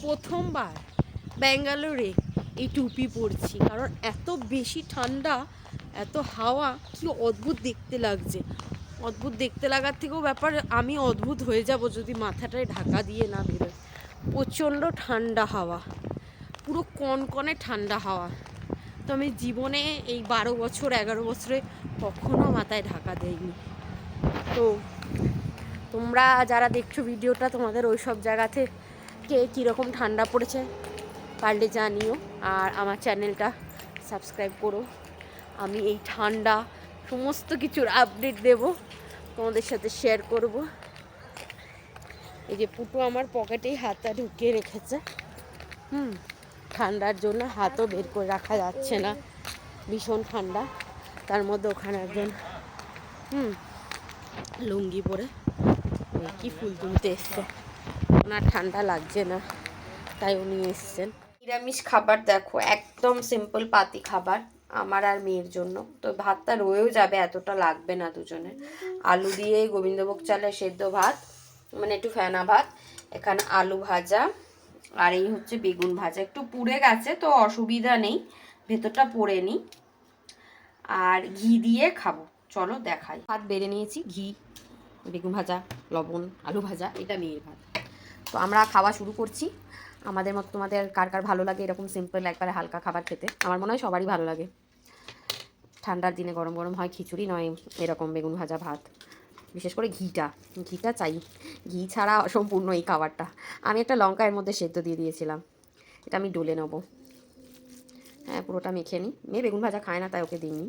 প্রথমবার ব্যাঙ্গালোরে এই টুপি পরছি, কারণ এত বেশি ঠান্ডা, এত হাওয়া, কি অদ্ভুত দেখতে লাগছে। অদ্ভুত দেখতে লাগার থেকেও ব্যাপার, আমি অদ্ভুত হয়ে যাব যদি মাথাটায় ঢাকা দিয়ে না বেরোয়। প্রচণ্ড ঠান্ডা হাওয়া, পুরো কনকনে ঠান্ডা হাওয়া। তো আমি জীবনে এই 12 বছর 11 বছরে কখনো মাথায় ঢাকা দেয়নি। তো তোমরা যারা দেখছো ভিডিওটা, তোমাদের ওই সব জায়গাতে কে কীরকম ঠান্ডা পড়েছে পারলে জানিও, আর আমার চ্যানেলটা সাবস্ক্রাইব করো। আমি এই ঠান্ডা সমস্ত কিছুর আপডেট দেব, তোমাদের সাথে শেয়ার করব। এই যে পুটু আমার পকেটেই হাতটা ঢুকিয়ে রেখেছে, ঠান্ডার জন্য হাতও বের করে রাখা যাচ্ছে না, ভীষণ ঠান্ডা। তার মধ্যে ওখানে একজন লুঙ্গি পরে কি ফুল তুলতে এসছে, ওনার ঠান্ডা লাগছে না তাই উনি এসছেন। নিরামিষ খাবার দেখো, একদম সিম্পল পাতি খাবার আমার আর মেয়ের জন্য। তো ভাতটা রয়েও যাবে, এতটা লাগবে না দুজনের। আলু দিয়ে গোবিন্দভোগ চালের সেদ্ধ ভাত, মানে একটু ফেনা ভাত, এখানে আলু ভাজা, আর এই হচ্ছে বেগুন ভাজা। একটু পুড়ে গেছে তো অসুবিধা নেই, ভেতরটা পোড়ে নি। আর ঘি দিয়ে খাবো, চলো দেখাই। ভাত বেড়ে নিয়েছি, ঘি, বেগুন ভাজা, লবণ, আলু ভাজা, এটা মেয়ের ভাত। তো আমরা খাওয়া শুরু করছি। আমাদের মতো তোমাদের কার কার ভালো লাগে এরকম সিম্পল একবারে হালকা খাবার খেতে? আমার মনে হয় সবারই ভালো লাগে। ঠান্ডার দিনে গরম গরম হয় খিচুড়ি, নয় এরকম বেগুন ভাজা ভাত। বিশেষ করে ঘিটা চাই, ঘি ছাড়া অসম্পূর্ণ এই খাবারটা। আমি একটা লঙ্কা এর মধ্যে সেদ্ধ দিয়ে দিয়েছিলাম, এটা আমি ডলে নেবো। হ্যাঁ, পুরোটা মেখে নিই। মেয়ে বেগুন ভাজা খায় না তাই ওকে দিইনি।